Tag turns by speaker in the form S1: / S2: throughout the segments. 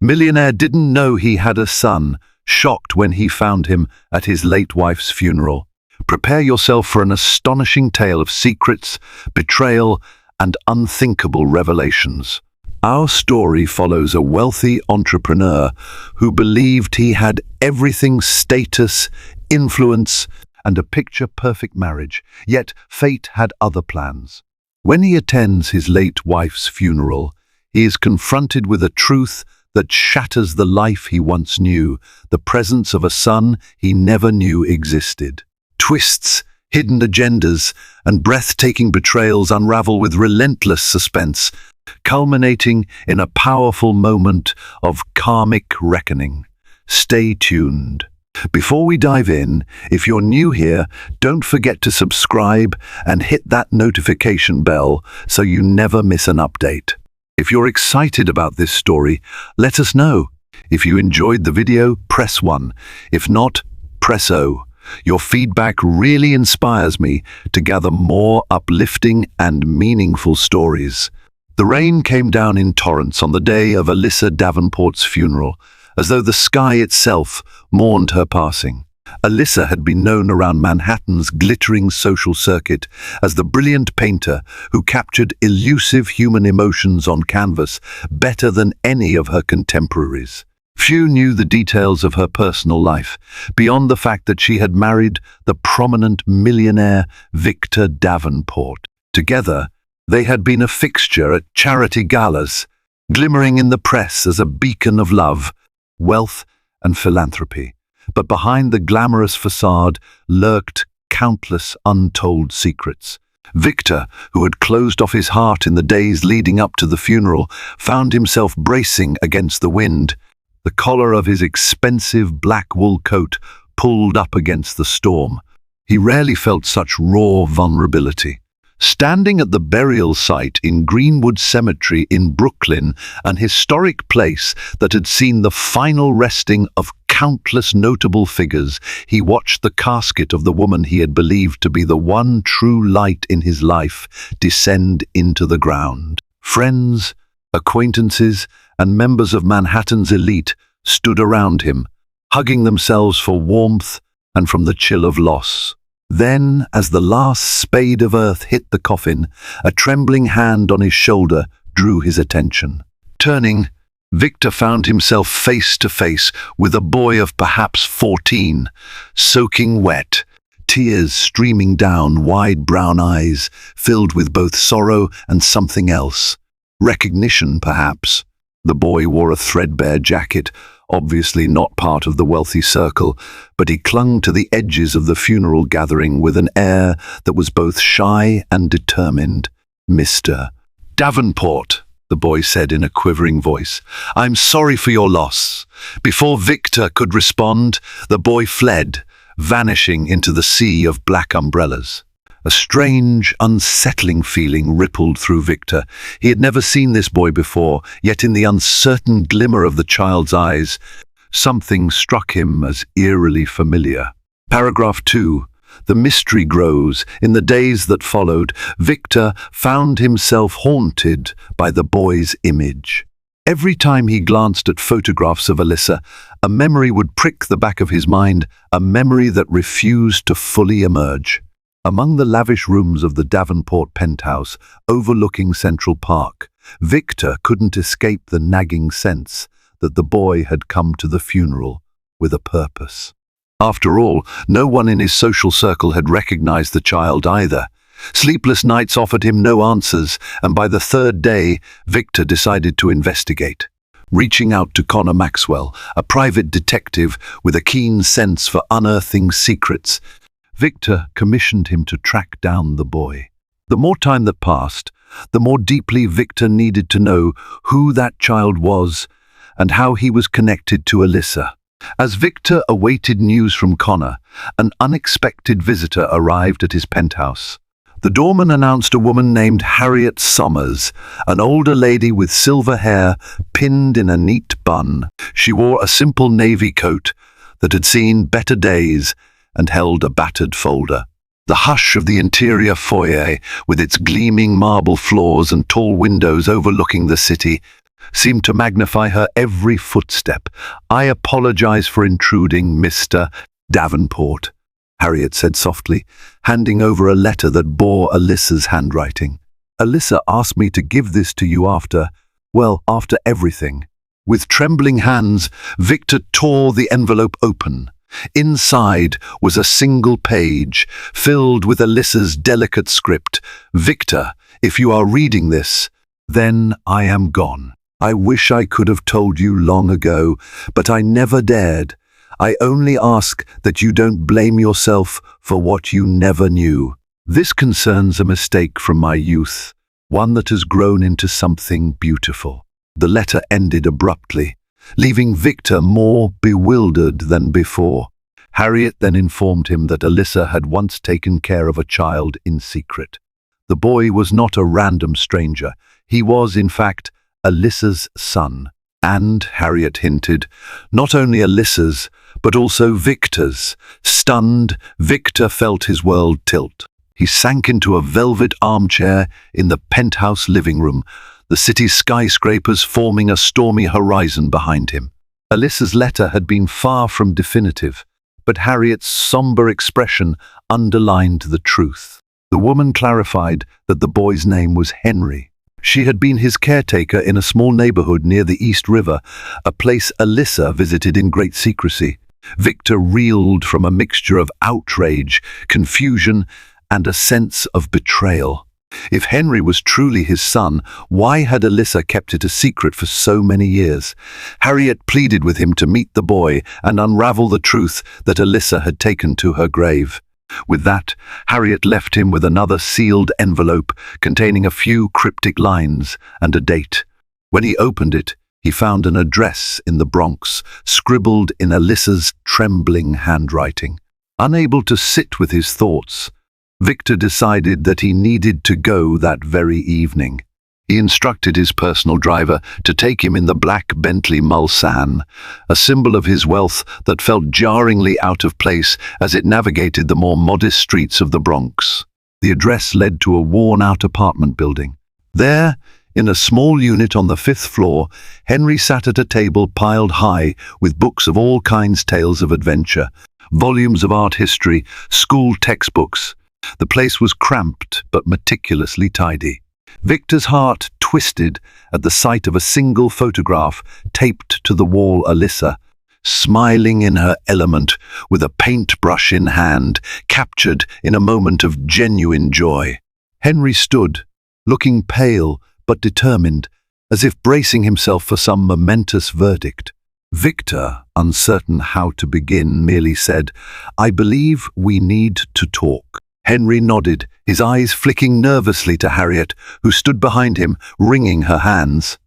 S1: Millionaire didn't know he had a son, shocked when he found him at his late wife's funeral. Prepare yourself for an astonishing tale of secrets, betrayal, and unthinkable revelations. Our story follows a wealthy entrepreneur who believed he had everything: status, influence, and a picture-perfect marriage, yet fate had other plans. When he attends his late wife's funeral, he is confronted with a truth that shatters the life he once knew, the presence of a son he never knew existed. Twists, hidden agendas, and breathtaking betrayals unravel with relentless suspense, culminating in a powerful moment of karmic reckoning. Stay tuned. Before we dive in, if you're new here, don't forget to subscribe and hit that notification bell so you never miss an update. If you're excited about this story, let us know. If you enjoyed the video, press 1. If not, press O. Your feedback really inspires me to gather more uplifting and meaningful stories. The rain came down in torrents on the day of Alyssa Davenport's funeral, as though the sky itself mourned her passing. Alyssa had been known around Manhattan's glittering social circuit as the brilliant painter who captured elusive human emotions on canvas better than any of her contemporaries. Few knew the details of her personal life, beyond the fact that she had married the prominent millionaire Viktor Davenport. Together, they had been a fixture at charity galas, glimmering in the press as a beacon of love, wealth, and philanthropy. But behind the glamorous facade lurked countless untold secrets. Viktor, who had closed off his heart in the days leading up to the funeral, found himself bracing against the wind, the collar of his expensive black wool coat pulled up against the storm. He rarely felt such raw vulnerability. Standing at the burial site in Greenwood Cemetery in Brooklyn, an historic place that had seen the final resting of countless notable figures, he watched the casket of the woman he had believed to be the one true light in his life descend into the ground. Friends, acquaintances, and members of Manhattan's elite stood around him, hugging themselves for warmth and from the chill of loss. Then, as the last spade of earth hit the coffin, a trembling hand on his shoulder drew his attention. Turning, Viktor found himself face to face with a boy of perhaps 14, soaking wet, tears streaming down wide brown eyes, filled with both sorrow and something else. Recognition, perhaps. The boy wore a threadbare jacket, obviously not part of the wealthy circle, but he clung to the edges of the funeral gathering with an air that was both shy and determined. "Mr. Davenport," the boy said in a quivering voice, "I'm sorry for your loss." Before Viktor could respond, the boy fled, vanishing into the sea of black umbrellas. A strange, unsettling feeling rippled through Viktor. He had never seen this boy before, yet in the uncertain glimmer of the child's eyes, something struck him as eerily familiar. Paragraph 2. The mystery grows. In the days that followed, Viktor found himself haunted by the boy's image. Every time he glanced at photographs of Alyssa, a memory would prick the back of his mind, a memory that refused to fully emerge. Among the lavish rooms of the Davenport penthouse, overlooking Central Park, Viktor couldn't escape the nagging sense that the boy had come to the funeral with a purpose. After all, no one in his social circle had recognized the child either. Sleepless nights offered him no answers, and by the third day, Viktor decided to investigate. Reaching out to Connor Maxwell, a private detective with a keen sense for unearthing secrets, Viktor commissioned him to track down the boy. The more time that passed, the more deeply Viktor needed to know who that child was and how he was connected to Alyssa. As Viktor awaited news from Connor, an unexpected visitor arrived at his penthouse. The doorman announced a woman named Harriet Summers, an older lady with silver hair pinned in a neat bun. She wore a simple navy coat that had seen better days and held a battered folder. The hush of the interior foyer, with its gleaming marble floors and tall windows overlooking the city, seemed to magnify her every footstep. "I apologize for intruding, Mr. Davenport," Harriet said softly, handing over a letter that bore Alyssa's handwriting. "Alyssa asked me to give this to you after everything." With trembling hands, Viktor tore the envelope open. Inside was a single page, filled with Alyssa's delicate script. "Viktor, if you are reading this, then I am gone. I wish I could have told you long ago, but I never dared. I only ask that you don't blame yourself for what you never knew. This concerns a mistake from my youth, one that has grown into something beautiful." The letter ended abruptly, leaving Viktor more bewildered than before. Harriet then informed him that Alyssa had once taken care of a child in secret. The boy was not a random stranger. He was, in fact, Alyssa's son. And, Harriet hinted, not only Alyssa's, but also Viktor's. Stunned, Viktor felt his world tilt. He sank into a velvet armchair in the penthouse living room, the city's skyscrapers forming a stormy horizon behind him. Alyssa's letter had been far from definitive, but Harriet's somber expression underlined the truth. The woman clarified that the boy's name was Henry. She had been his caretaker in a small neighborhood near the East River, a place Alyssa visited in great secrecy. Viktor reeled from a mixture of outrage, confusion, and a sense of betrayal. If Henry was truly his son, why had Alyssa kept it a secret for so many years? Harriet pleaded with him to meet the boy and unravel the truth that Alyssa had taken to her grave. With that, Harriet left him with another sealed envelope containing a few cryptic lines and a date. When he opened it, he found an address in the Bronx, scribbled in Alyssa's trembling handwriting. Unable to sit with his thoughts, Viktor decided that he needed to go that very evening. He instructed his personal driver to take him in the black Bentley Mulsanne, a symbol of his wealth that felt jarringly out of place as it navigated the more modest streets of the Bronx. The address led to a worn-out apartment building. There, in a small unit on the 5th floor, Henry sat at a table piled high with books of all kinds, tales of adventure, volumes of art history, school textbooks. The place was cramped but meticulously tidy. Viktor's heart twisted at the sight of a single photograph taped to the wall. Alyssa, smiling in her element, with a paintbrush in hand, captured in a moment of genuine joy. Henry stood, looking pale but determined, as if bracing himself for some momentous verdict. Viktor, uncertain how to begin, merely said, "I believe we need to talk." Henry nodded, his eyes flicking nervously to Harriet, who stood behind him, wringing her hands.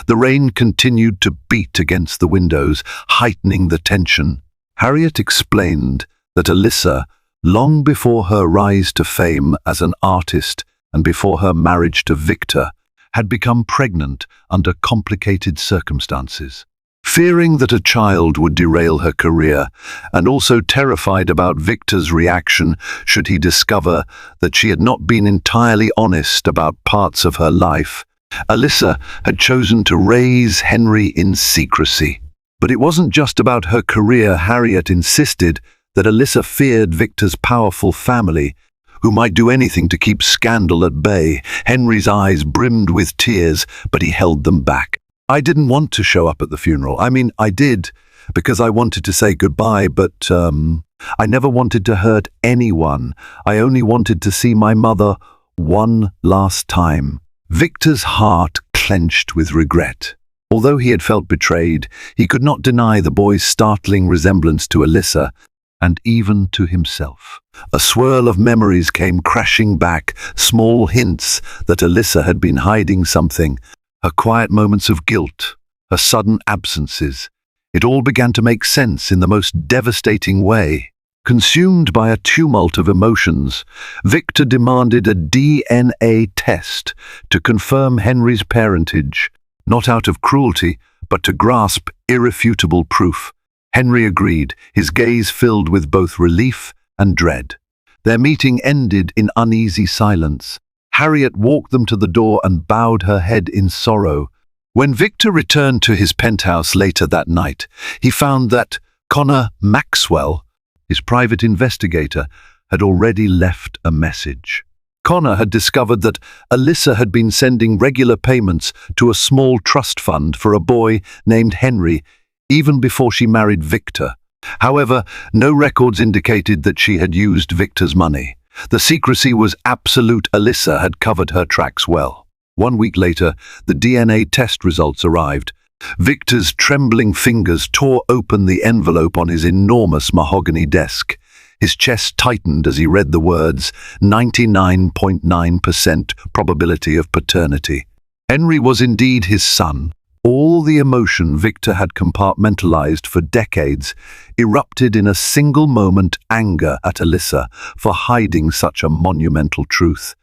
S1: The rain continued to beat against the windows, heightening the tension. Harriet explained that Alyssa, long before her rise to fame as an artist and before her marriage to Viktor, had become pregnant under complicated circumstances. Fearing that a child would derail her career, and also terrified about Viktor's reaction should he discover that she had not been entirely honest about parts of her life, Alyssa had chosen to raise Henry in secrecy. But it wasn't just about her career. Harriet insisted that Alyssa feared Viktor's powerful family, who might do anything to keep scandal at bay. Henry's eyes brimmed with tears, but he held them back. "I didn't want to show up at the funeral. I did, because I wanted to say goodbye, but I never wanted to hurt anyone. I only wanted to see my mother one last time." Viktor's heart clenched with regret. Although he had felt betrayed, he could not deny the boy's startling resemblance to Alyssa, and even to himself. A swirl of memories came crashing back, small hints that Alyssa had been hiding something. Her quiet moments of guilt, her sudden absences. It all began to make sense in the most devastating way. Consumed by a tumult of emotions, Viktor demanded a DNA test to confirm Henry's parentage, not out of cruelty, but to grasp irrefutable proof. Henry agreed, his gaze filled with both relief and dread. Their meeting ended in uneasy silence. Harriet walked them to the door and bowed her head in sorrow. When Viktor returned to his penthouse later that night, he found that Connor Maxwell, his private investigator, had already left a message. Connor had discovered that Alyssa had been sending regular payments to a small trust fund for a boy named Henry even before she married Viktor. However, no records indicated that she had used Viktor's money. The secrecy was absolute. Alyssa had covered her tracks well. 1 week later, the DNA test results arrived. Viktor's trembling fingers tore open the envelope on his enormous mahogany desk. His chest tightened as he read the words, 99.9% probability of paternity. Henry was indeed his son. All the emotion Viktor had compartmentalized for decades erupted in a single moment: anger at Alyssa for hiding such a monumental truth,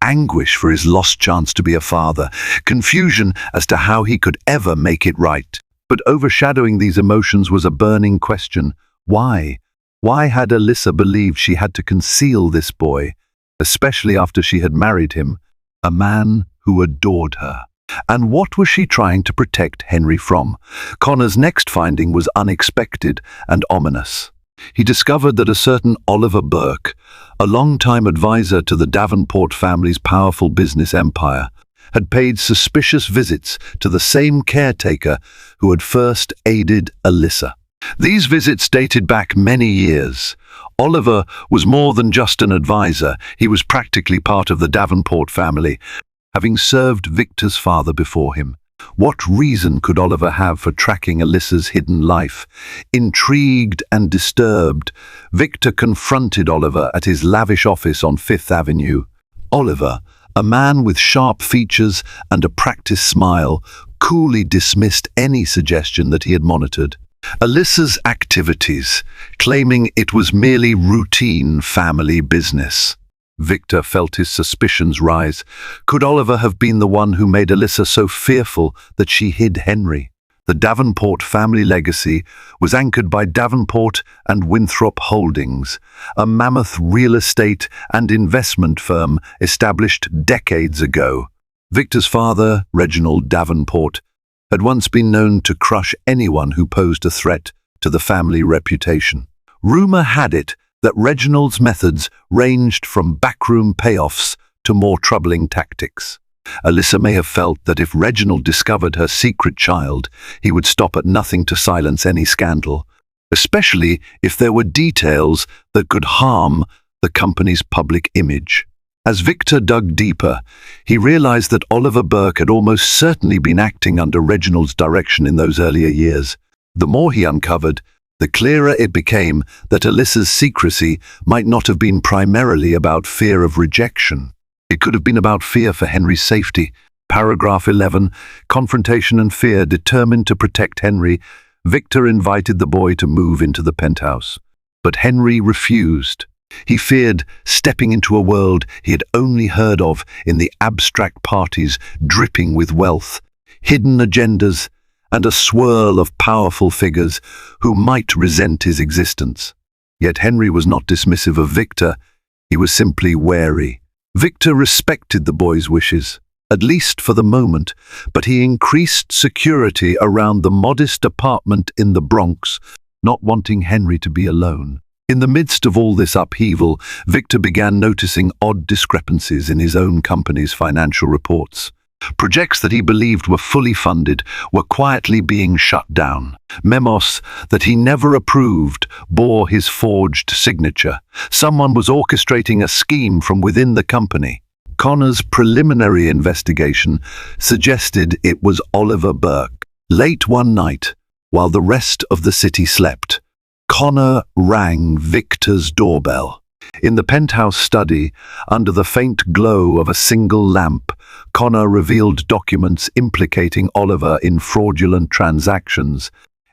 S1: anguish for his lost chance to be a father, confusion as to how he could ever make it right. But overshadowing these emotions was a burning question: why? Why had Alyssa believed she had to conceal this boy, especially after she had married him, a man who adored her? And what was she trying to protect Henry from? Connor's next finding was unexpected and ominous. He discovered that a certain Oliver Burke, a long-time advisor to the Davenport family's powerful business empire, had paid suspicious visits to the same caretaker who had first aided Alyssa. These visits dated back many years. Oliver was more than just an advisor. He was practically part of the Davenport family, having served Viktor's father before him. What reason could Oliver have for tracking Alyssa's hidden life? Intrigued and disturbed, Viktor confronted Oliver at his lavish office on Fifth Avenue. Oliver, a man with sharp features and a practiced smile, coolly dismissed any suggestion that he had monitored Alyssa's activities, claiming it was merely routine family business. Viktor felt his suspicions rise. Could Oliver have been the one who made Alyssa so fearful that she hid Henry? The Davenport family legacy was anchored by Davenport and Winthrop Holdings, a mammoth real estate and investment firm established decades ago. Viktor's father, Reginald Davenport, had once been known to crush anyone who posed a threat to the family reputation. Rumor had it that Reginald's methods ranged from backroom payoffs to more troubling tactics. Alyssa may have felt that if Reginald discovered her secret child, he would stop at nothing to silence any scandal, especially if there were details that could harm the company's public image. As Viktor dug deeper, he realized that Oliver Burke had almost certainly been acting under Reginald's direction in those earlier years. The more he uncovered, the clearer it became that Alyssa's secrecy might not have been primarily about fear of rejection. It could have been about fear for Henry's safety. Paragraph 11, confrontation and fear. Determined to protect Henry, Viktor invited the boy to move into the penthouse. But Henry refused. He feared stepping into a world he had only heard of in the abstract parties dripping with wealth, hidden agendas, and a swirl of powerful figures who might resent his existence. Yet Henry was not dismissive of Viktor. He was simply wary. Viktor respected the boy's wishes, at least for the moment, but he increased security around the modest apartment in the Bronx, not wanting Henry to be alone. In the midst of all this upheaval, Viktor began noticing odd discrepancies in his own company's financial reports. Projects that he believed were fully funded were quietly being shut down. Memos that he never approved bore his forged signature. Someone was orchestrating a scheme from within the company. Connor's preliminary investigation suggested it was Oliver Burke. Late one night, while the rest of the city slept, Connor rang Viktor's doorbell. In the penthouse study, under the faint glow of a single lamp, Connor revealed documents implicating Oliver in fraudulent transactions,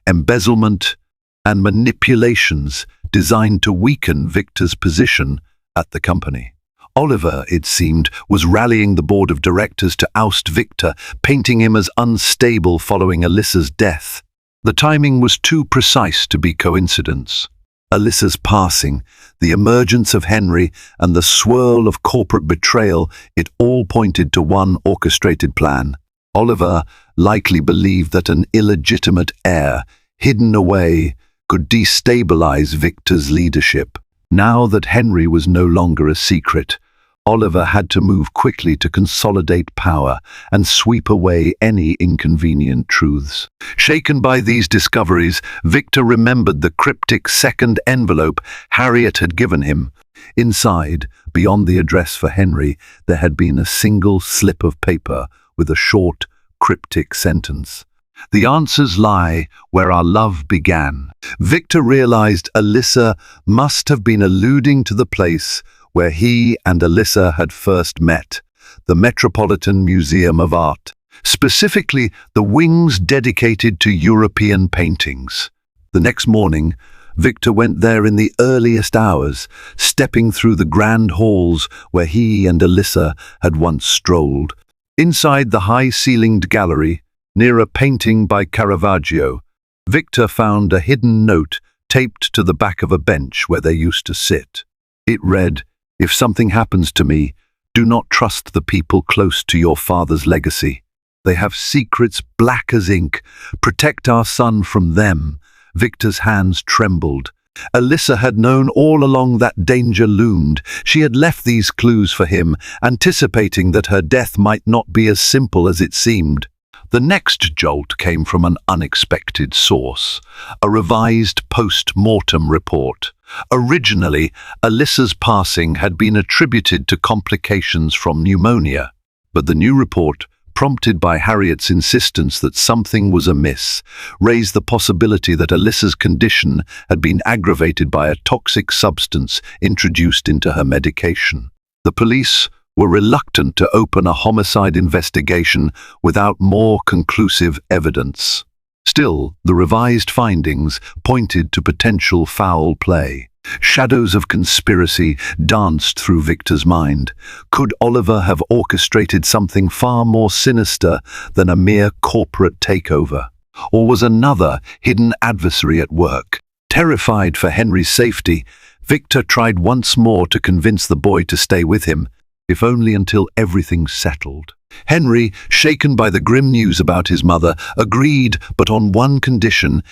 S1: embezzlement, and manipulations designed to weaken Viktor's position at the company. Oliver, it seemed, was rallying the board of directors to oust Viktor, painting him as unstable following Alyssa's death. The timing was too precise to be coincidence. Alyssa's passing, the emergence of Henry, and the swirl of corporate betrayal, it all pointed to one orchestrated plan. Oliver, likely believed that an illegitimate heir, hidden away, could destabilize Viktor's leadership. Now that Henry was no longer a secret, Oliver had to move quickly to consolidate power and sweep away any inconvenient truths. Shaken by these discoveries, Viktor remembered the cryptic second envelope Harriet had given him. Inside, beyond the address for Henry, there had been a single slip of paper with a short, cryptic sentence. "The answers lie where our love began." Viktor realized Alyssa must have been alluding to the place where he and Alyssa had first met, the Metropolitan Museum of Art, specifically the wings dedicated to European paintings. The next morning, Viktor went there in the earliest hours, stepping through the grand halls where he and Alyssa had once strolled. Inside the high-ceilinged gallery, near a painting by Caravaggio, Viktor found a hidden note taped to the back of a bench where they used to sit. It read, "If something happens to me, do not trust the people close to your father's legacy. They have secrets black as ink. Protect our son from them." Viktor's hands trembled. Alyssa had known all along that danger loomed. She had left these clues for him, anticipating that her death might not be as simple as it seemed. The next jolt came from an unexpected source, a revised post-mortem report. Originally, Alyssa's passing had been attributed to complications from pneumonia, but the new report, prompted by Harriet's insistence that something was amiss, raised the possibility that Alyssa's condition had been aggravated by a toxic substance introduced into her medication. The police were reluctant to open a homicide investigation without more conclusive evidence. Still, the revised findings pointed to potential foul play. Shadows of conspiracy danced through Viktor's mind. Could Oliver have orchestrated something far more sinister than a mere corporate takeover? Or was another hidden adversary at work? Terrified for Henry's safety, Viktor tried once more to convince the boy to stay with him, if only until everything settled. Henry, shaken by the grim news about his mother, agreed, but on one condition: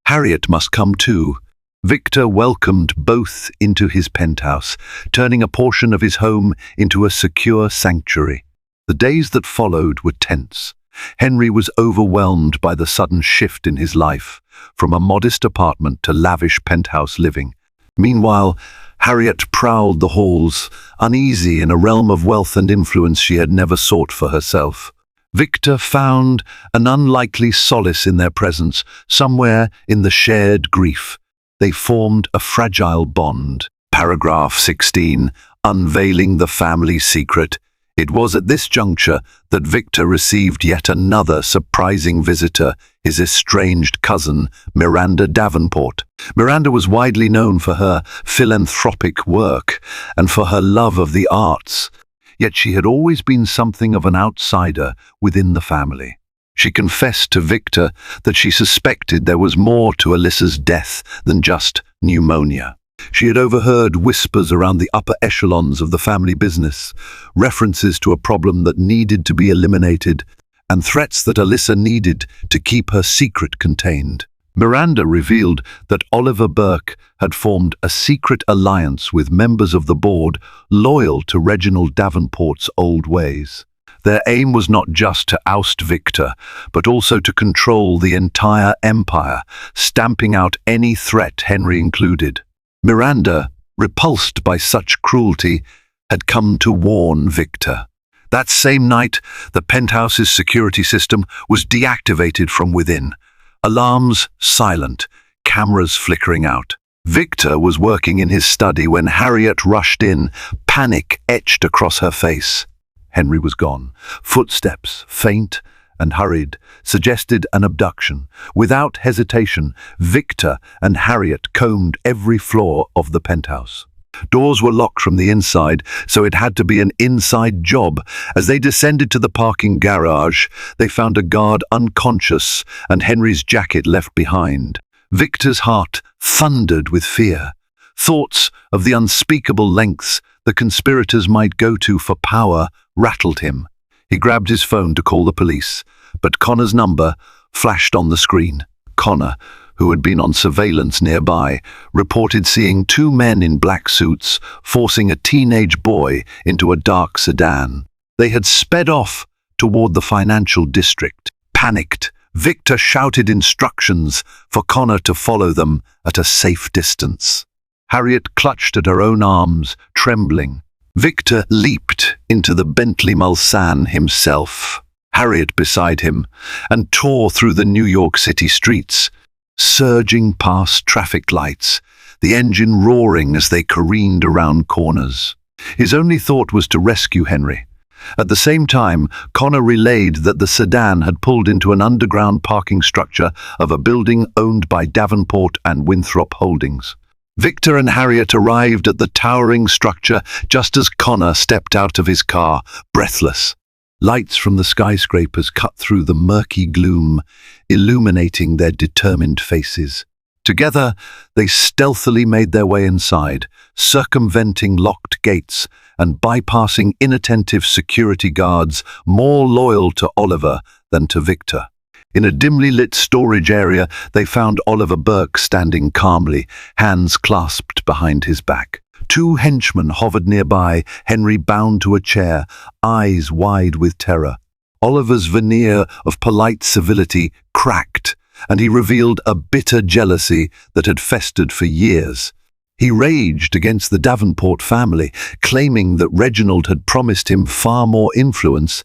S1: Harriet must come too. Viktor welcomed both into his penthouse, turning a portion of his home into a secure sanctuary. The days that followed were tense. Henry was overwhelmed by the sudden shift in his life, from a modest apartment to lavish penthouse living. Meanwhile, Harriet prowled the halls, uneasy in a realm of wealth and influence she had never sought for herself. Viktor found an unlikely solace in their presence, somewhere in the shared grief. They formed a fragile bond. Paragraph 16, unveiling the family secret. It was at this juncture that Viktor received yet another surprising visitor, his estranged cousin, Miranda Davenport. Miranda was widely known for her philanthropic work and for her love of the arts, yet she had always been something of an outsider within the family. She confessed to Viktor that she suspected there was more to Alyssa's death than just pneumonia. She had overheard whispers around the upper echelons of the family business, references to a problem that needed to be eliminated, and threats that Alyssa needed to keep her secret contained. Miranda revealed that Oliver Burke had formed a secret alliance with members of the board loyal to Reginald Davenport's old ways. Their aim was not just to oust Viktor, but also to control the entire empire, stamping out any threat, Henry included. Miranda, repulsed by such cruelty, had come to warn Viktor. That same night, the penthouse's security system was deactivated from within. Alarms silent, cameras flickering out. Viktor was working in his study when Harriet rushed in, panic etched across her face. Henry was gone. Footsteps, faint and hurried, suggested an abduction. Without hesitation, Viktor and Harriet combed every floor of the penthouse. Doors were locked from the inside, so it had to be an inside job. As they descended to the parking garage, they found a guard unconscious and Henry's jacket left behind. Viktor's heart thundered with fear. Thoughts of the unspeakable lengths the conspirators might go to for power rattled him. He grabbed his phone to call the police, but Connor's number flashed on the screen. Connor, who had been on surveillance nearby, reported seeing two men in black suits forcing a teenage boy into a dark sedan. They had sped off toward the financial district. Panicked, Viktor shouted instructions for Connor to follow them at a safe distance. Harriet clutched at her own arms, trembling. Viktor leaped into the Bentley Mulsanne himself, Harriet beside him, and tore through the New York City streets, surging past traffic lights, the engine roaring as they careened around corners. His only thought was to rescue Henry. At the same time, Connor relayed that the sedan had pulled into an underground parking structure of a building owned by Davenport and Winthrop Holdings. Viktor and Harriet arrived at the towering structure just as Connor stepped out of his car, breathless. Lights from the skyscrapers cut through the murky gloom, illuminating their determined faces. Together, they stealthily made their way inside, circumventing locked gates and bypassing inattentive security guards more loyal to Oliver than to Viktor. In a dimly lit storage area, they found Oliver Burke standing calmly, hands clasped behind his back. Two henchmen hovered nearby, Henry bound to a chair, eyes wide with terror. Oliver's veneer of polite civility cracked, and he revealed a bitter jealousy that had festered for years. He raged against the Davenport family, claiming that Reginald had promised him far more influence,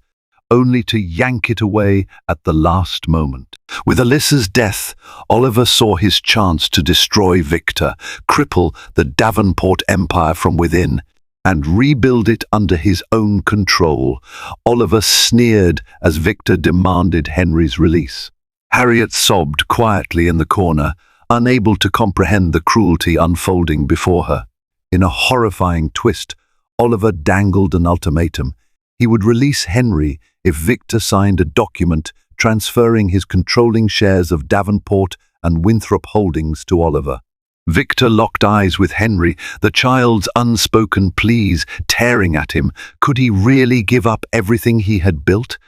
S1: only to yank it away at the last moment. With Alyssa's death, Oliver saw his chance to destroy Viktor, cripple the Davenport empire from within, and rebuild it under his own control. Oliver sneered as Viktor demanded Henry's release. Harriet sobbed quietly in the corner, unable to comprehend the cruelty unfolding before her. In a horrifying twist, Oliver dangled an ultimatum. He would release Henry if Viktor signed a document transferring his controlling shares of Davenport and Winthrop Holdings to Oliver. Viktor locked eyes with Henry, the child's unspoken pleas tearing at him. Could he really give up everything he had built?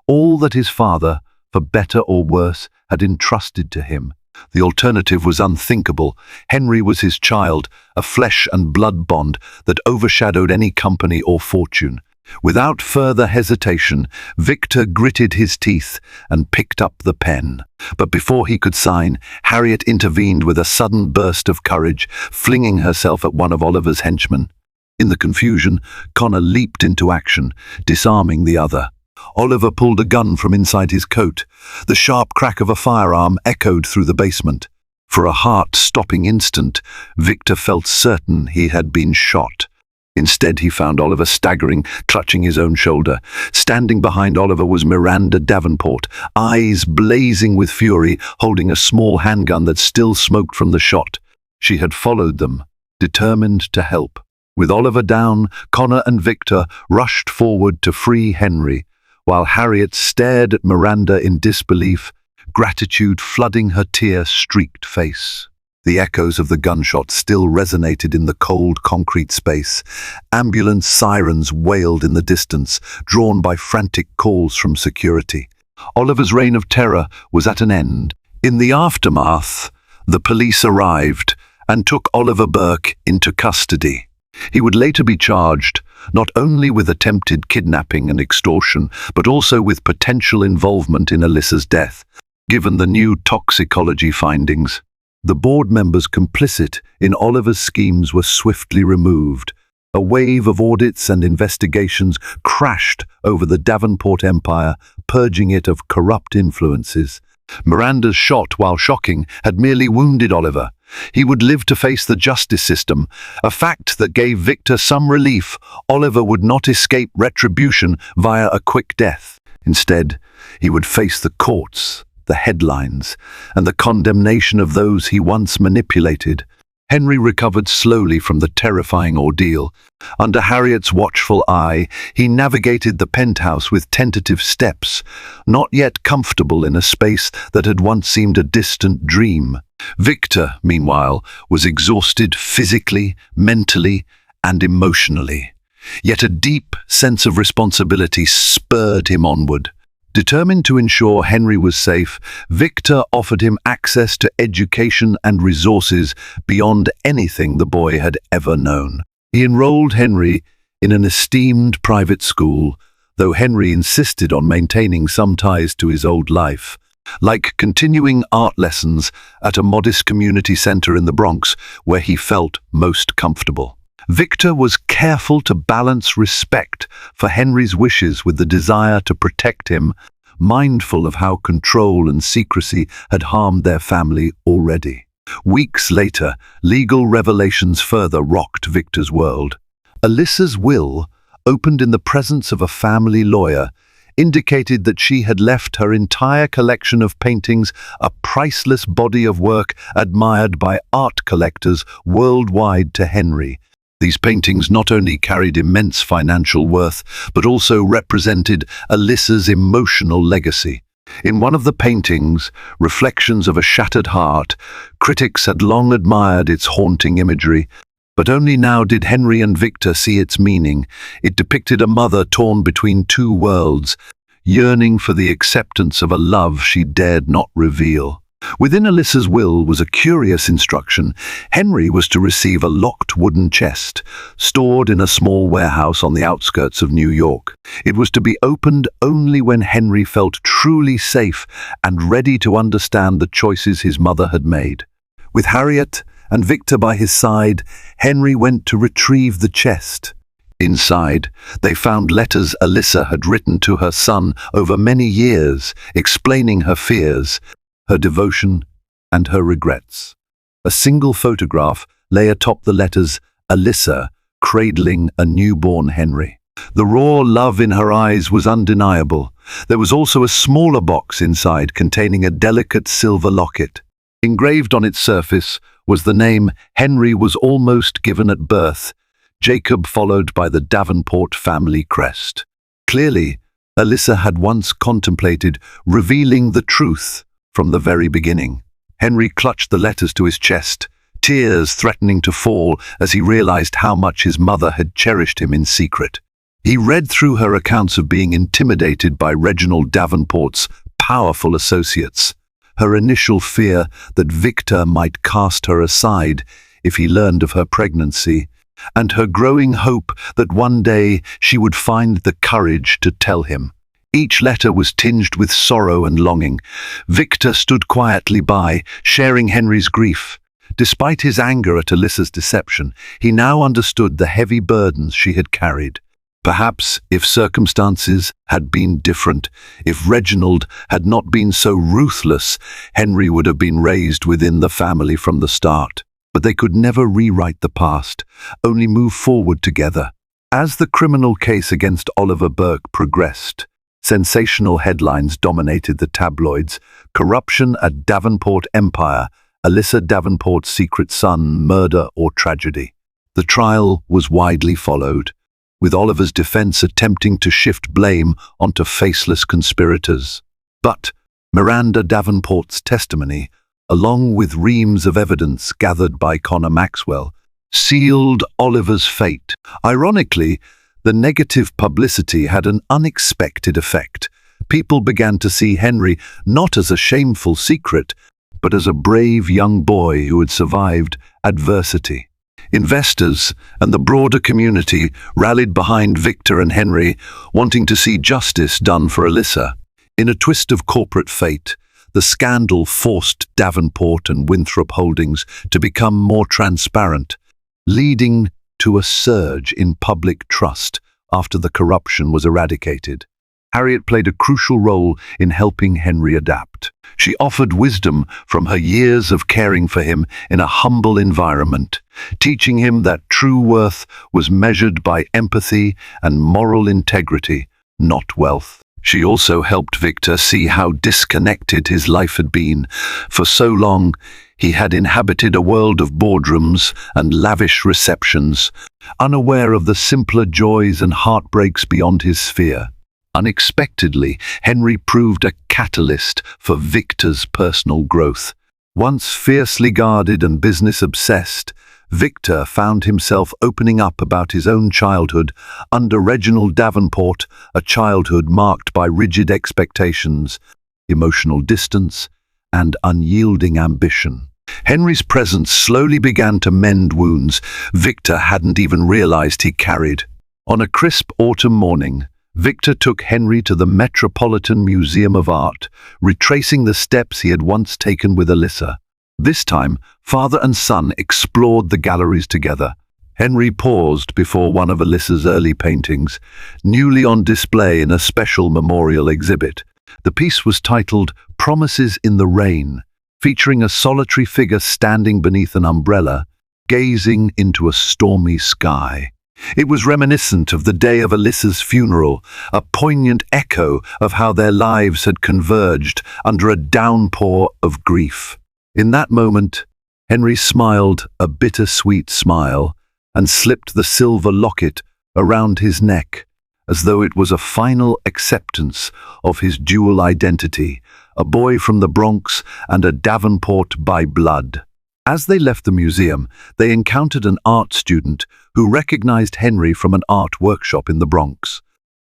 S1: All that his father, for better or worse, had entrusted to him. The alternative was unthinkable. Henry was his child, a flesh and blood bond that overshadowed any company or fortune. Without further hesitation, Viktor gritted his teeth and picked up the pen. But before he could sign, Harriet intervened with a sudden burst of courage, flinging herself at one of Oliver's henchmen. In the confusion, Connor leaped into action, disarming the other. Oliver pulled a gun from inside his coat. The sharp crack of a firearm echoed through the basement. For a heart-stopping instant, Viktor felt certain he had been shot. Instead, he found Oliver staggering, clutching his own shoulder. Standing behind Oliver was Miranda Davenport, eyes blazing with fury, holding a small handgun that still smoked from the shot. She had followed them, determined to help. With Oliver down, Connor and Viktor rushed forward to free Henry, while Harriet stared at Miranda in disbelief, gratitude flooding her tear-streaked face. The echoes of the gunshot still resonated in the cold concrete space. Ambulance sirens wailed in the distance, drawn by frantic calls from security. Oliver's reign of terror was at an end. In the aftermath, the police arrived and took Oliver Burke into custody. He would later be charged not only with attempted kidnapping and extortion, but also with potential involvement in Alyssa's death, given the new toxicology findings. The board members complicit in Oliver's schemes were swiftly removed. A wave of audits and investigations crashed over the Davenport empire, purging it of corrupt influences. Miranda's shot, while shocking, had merely wounded Oliver. He would live to face the justice system, a fact that gave Viktor some relief. Oliver would not escape retribution via a quick death. Instead, he would face the courts, the headlines, and the condemnation of those he once manipulated. Henry recovered slowly from the terrifying ordeal. Under Harriet's watchful eye, he navigated the penthouse with tentative steps, not yet comfortable in a space that had once seemed a distant dream. Viktor, meanwhile, was exhausted physically, mentally, and emotionally. Yet a deep sense of responsibility spurred him onward. Determined to ensure Henry was safe, Viktor offered him access to education and resources beyond anything the boy had ever known. He enrolled Henry in an esteemed private school, though Henry insisted on maintaining some ties to his old life, like continuing art lessons at a modest community center in the Bronx where he felt most comfortable. Viktor was careful to balance respect for Henry's wishes with the desire to protect him, mindful of how control and secrecy had harmed their family already. Weeks later, legal revelations further rocked Viktor's world. Alyssa's will, opened in the presence of a family lawyer, indicated that she had left her entire collection of paintings, a priceless body of work admired by art collectors worldwide, to Henry. These paintings not only carried immense financial worth, but also represented Alyssa's emotional legacy. In one of the paintings, Reflections of a Shattered Heart, critics had long admired its haunting imagery, but only now did Henry and Viktor see its meaning. It depicted a mother torn between two worlds, yearning for the acceptance of a love she dared not reveal. Within Alyssa's will was a curious instruction. Henry was to receive a locked wooden chest, stored in a small warehouse on the outskirts of New York. It was to be opened only when Henry felt truly safe and ready to understand the choices his mother had made. With Harriet and Viktor by his side, Henry went to retrieve the chest. Inside, they found letters Alyssa had written to her son over many years, explaining her fears, her devotion, and her regrets. A single photograph lay atop the letters, Alyssa cradling a newborn Henry. The raw love in her eyes was undeniable. There was also a smaller box inside containing a delicate silver locket. Engraved on its surface was the name Henry was almost given at birth, Jacob followed by the Davenport family crest. Clearly, Alyssa had once contemplated revealing the truth from the very beginning. Henry clutched the letters to his chest, tears threatening to fall as he realized how much his mother had cherished him in secret. He read through her accounts of being intimidated by Reginald Davenport's powerful associates, her initial fear that Viktor might cast her aside if he learned of her pregnancy, and her growing hope that one day she would find the courage to tell him. Each letter was tinged with sorrow and longing. Viktor stood quietly by, sharing Henry's grief. Despite his anger at Alyssa's deception, he now understood the heavy burdens she had carried. Perhaps if circumstances had been different, if Reginald had not been so ruthless, Henry would have been raised within the family from the start. But they could never rewrite the past, only move forward together. As the criminal case against Oliver Burke progressed, sensational headlines dominated the tabloids: corruption at Davenport Empire, Alyssa Davenport's secret son, murder or tragedy. The trial was widely followed, with Oliver's defense attempting to shift blame onto faceless conspirators. But Miranda Davenport's testimony, along with reams of evidence gathered by Connor Maxwell, sealed Oliver's fate. Ironically, the negative publicity had an unexpected effect. People began to see Henry not as a shameful secret, but as a brave young boy who had survived adversity. Investors and the broader community rallied behind Viktor and Henry, wanting to see justice done for Alyssa. In a twist of corporate fate, the scandal forced Davenport and Winthrop holdings to become more transparent, leading to a surge in public trust after the corruption was eradicated. Harriet played a crucial role in helping Henry adapt. She offered wisdom from her years of caring for him in a humble environment, teaching him that true worth was measured by empathy and moral integrity, not wealth. She also helped Viktor see how disconnected his life had been. For so long, he had inhabited a world of boardrooms and lavish receptions, unaware of the simpler joys and heartbreaks beyond his sphere. Unexpectedly, Henry proved a catalyst for Viktor's personal growth. Once fiercely guarded and business-obsessed, Viktor found himself opening up about his own childhood under Reginald Davenport, a childhood marked by rigid expectations, emotional distance, and unyielding ambition. Henry's presence slowly began to mend wounds Viktor hadn't even realized he carried. On a crisp autumn morning, Viktor took Henry to the Metropolitan Museum of Art, retracing the steps he had once taken with Alyssa. This time, father and son explored the galleries together. Henry paused before one of Alyssa's early paintings, newly on display in a special memorial exhibit. The piece was titled Promises in the Rain, featuring a solitary figure standing beneath an umbrella, gazing into a stormy sky. It was reminiscent of the day of Alyssa's funeral, a poignant echo of how their lives had converged under a downpour of grief. In that moment, Henry smiled a bittersweet smile and slipped the silver locket around his neck, as though it was a final acceptance of his dual identity, a boy from the Bronx and a Davenport by blood. As they left the museum, they encountered an art student who recognized Henry from an art workshop in the Bronx.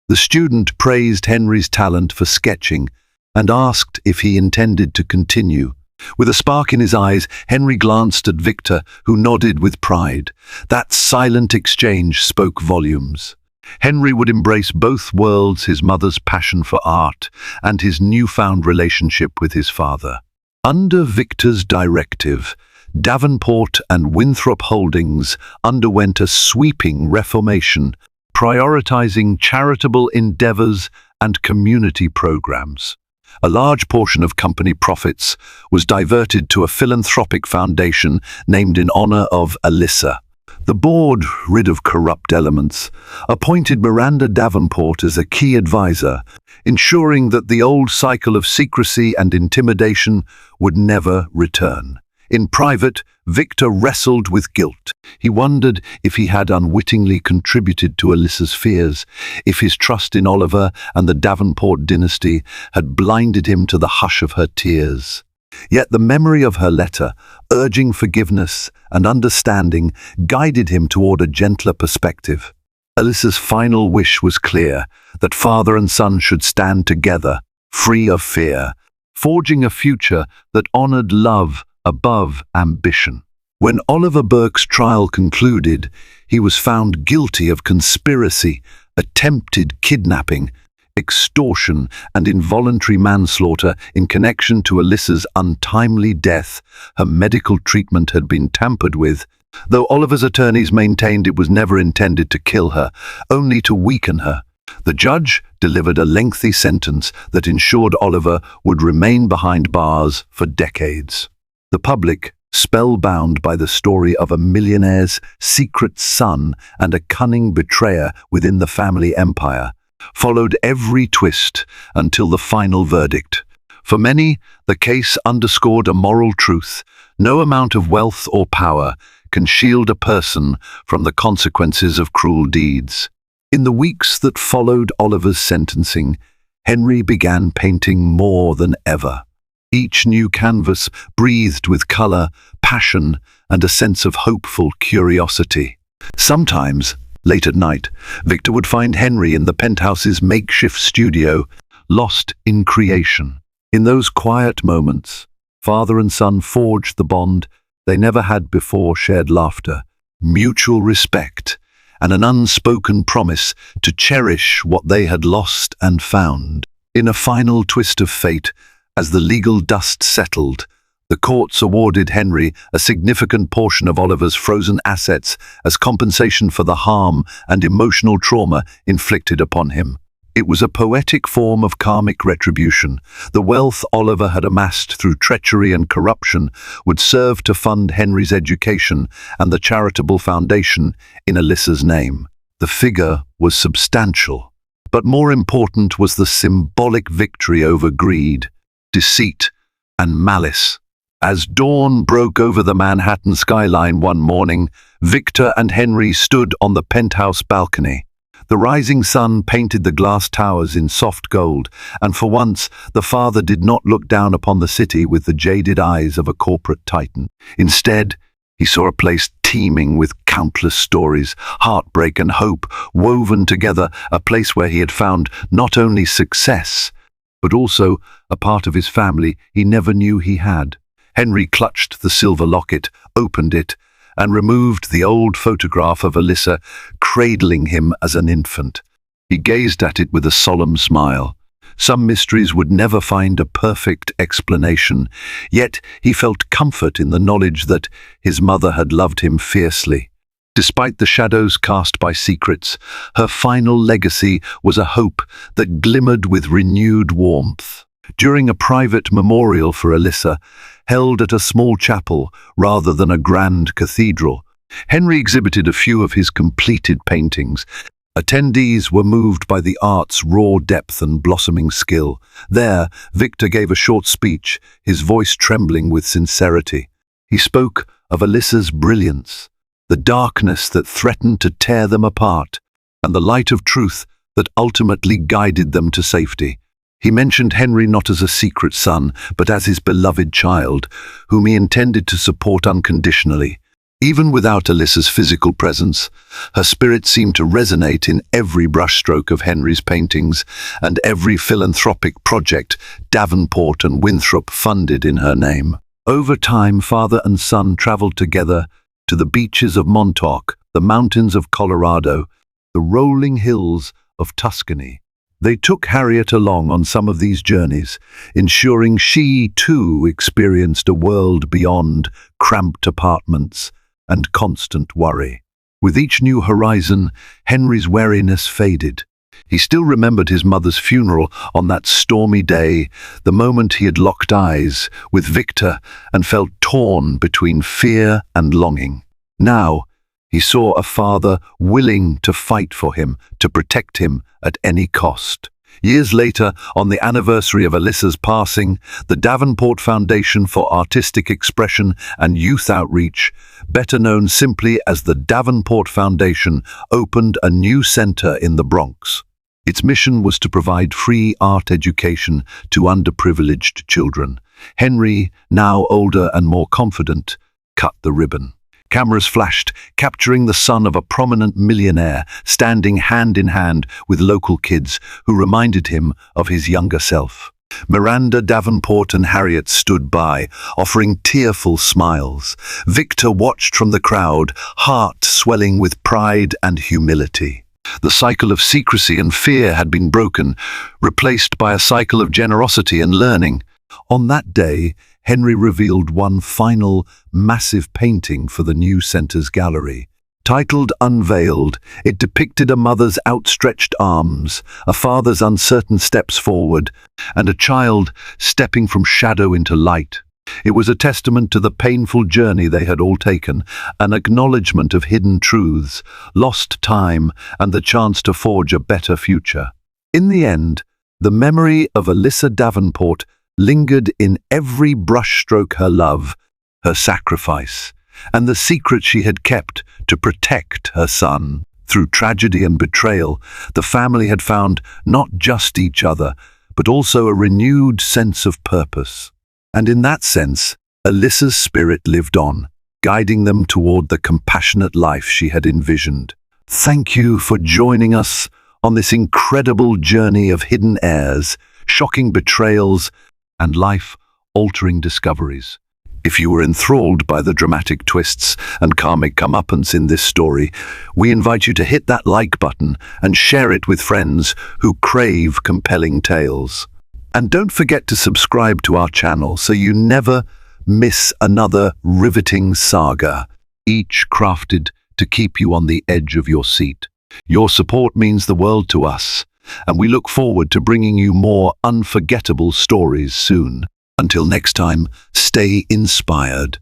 S1: The student praised Henry's talent for sketching and asked if he intended to continue. With a spark in his eyes, Henry glanced at Viktor, who nodded with pride. That silent exchange spoke volumes. Henry would embrace both worlds, his mother's passion for art and his newfound relationship with his father. Under Viktor's directive, Davenport and Winthrop Holdings underwent a sweeping reformation, prioritizing charitable endeavors and community programs. A large portion of company profits was diverted to a philanthropic foundation named in honor of Alyssa. The board, rid of corrupt elements, appointed Miranda Davenport as a key advisor, ensuring that the old cycle of secrecy and intimidation would never return. In private, Viktor wrestled with guilt. He wondered if he had unwittingly contributed to Alyssa's fears, if his trust in Oliver and the Davenport dynasty had blinded him to the hush of her tears. Yet the memory of her letter, urging forgiveness and understanding, guided him toward a gentler perspective. Alyssa's final wish was clear, that father and son should stand together, free of fear, forging a future that honored love above ambition. When Oliver Burke's trial concluded, he was found guilty of conspiracy, attempted kidnapping, extortion, and involuntary manslaughter in connection to Alyssa's untimely death. Her medical treatment had been tampered with, though Oliver's attorneys maintained it was never intended to kill her, only to weaken her. The judge delivered a lengthy sentence that ensured Oliver would remain behind bars for decades. The public, spellbound by the story of a millionaire's secret son and a cunning betrayer within the family empire, followed every twist until the final verdict. For many, the case underscored a moral truth: no amount of wealth or power can shield a person from the consequences of cruel deeds. In the weeks that followed Oliver's sentencing, Henry began painting more than ever. Each new canvas breathed with color, passion, and a sense of hopeful curiosity. Sometimes, late at night, Viktor would find Henry in the penthouse's makeshift studio, lost in creation. In those quiet moments, father and son forged the bond they never had before: shared laughter, mutual respect, and an unspoken promise to cherish what they had lost and found. In a final twist of fate, as the legal dust settled, the courts awarded Henry a significant portion of Oliver's frozen assets as compensation for the harm and emotional trauma inflicted upon him. It was a poetic form of karmic retribution. The wealth Oliver had amassed through treachery and corruption would serve to fund Henry's education and the charitable foundation in Alyssa's name. The figure was substantial, but more important was the symbolic victory over greed, deceit, and malice. As dawn broke over the Manhattan skyline one morning, Viktor and Henry stood on the penthouse balcony. The rising sun painted the glass towers in soft gold, and for once the father did not look down upon the city with the jaded eyes of a corporate titan. Instead, He saw a place teeming with countless stories, heartbreak and hope woven together, a place where he had found not only success, but also a part of his family he never knew he had. Henry clutched the silver locket, opened it, and removed the old photograph of Alyssa, cradling him as an infant. He gazed at it with a solemn smile. Some mysteries would never find a perfect explanation, yet he felt comfort in the knowledge that his mother had loved him fiercely. Despite the shadows cast by secrets, her final legacy was a hope that glimmered with renewed warmth. During a private memorial for Alyssa, held at a small chapel rather than a grand cathedral, Henry exhibited a few of his completed paintings. Attendees were moved by the art's raw depth and blossoming skill. There, Viktor gave a short speech, his voice trembling with sincerity. He spoke of Alyssa's brilliance, the darkness that threatened to tear them apart, and the light of truth that ultimately guided them to safety. He mentioned Henry not as a secret son, but as his beloved child, whom he intended to support unconditionally. Even without Alyssa's physical presence, her spirit seemed to resonate in every brushstroke of Henry's paintings and every philanthropic project Davenport and Winthrop funded in her name. Over time, father and son traveled together to the beaches of Montauk, the mountains of Colorado, the rolling hills of Tuscany. They took Harriet along on some of these journeys, ensuring she, too, experienced a world beyond cramped apartments and constant worry. With each new horizon, Henry's wariness faded. He still remembered his mother's funeral on that stormy day, the moment he had locked eyes with Viktor and felt torn between fear and longing. Now, he saw a father willing to fight for him, to protect him at any cost. Years later, on the anniversary of Alyssa's passing, the Davenport Foundation for Artistic Expression and Youth Outreach, better known simply as the Davenport Foundation, opened a new center in the Bronx. Its mission was to provide free art education to underprivileged children. Henry, now older and more confident, cut the ribbon. Cameras flashed, capturing the son of a prominent millionaire, standing hand in hand with local kids who reminded him of his younger self. Miranda Davenport and Harriet stood by, offering tearful smiles. Viktor watched from the crowd, heart swelling with pride and humility. The cycle of secrecy and fear had been broken, replaced by a cycle of generosity and learning. On that day, Henry revealed one final, massive painting for the new center's gallery. Titled Unveiled, it depicted a mother's outstretched arms, a father's uncertain steps forward, and a child stepping from shadow into light. It was a testament to the painful journey they had all taken, an acknowledgement of hidden truths, lost time, and the chance to forge a better future. In the end, the memory of Alyssa Davenport lingered in every brushstroke: her love, her sacrifice, and the secret she had kept to protect her son. Through tragedy and betrayal, the family had found not just each other, but also a renewed sense of purpose. And in that sense, Alyssa's spirit lived on, guiding them toward the compassionate life she had envisioned. Thank you for joining us on this incredible journey of hidden heirs, shocking betrayals, and life-altering discoveries. If you were enthralled by the dramatic twists and karmic comeuppance in this story, we invite you to hit that like button and share it with friends who crave compelling tales. And don't forget to subscribe to our channel so you never miss another riveting saga, each crafted to keep you on the edge of your seat. Your support means the world to us, and we look forward to bringing you more unforgettable stories soon. Until next time, stay inspired.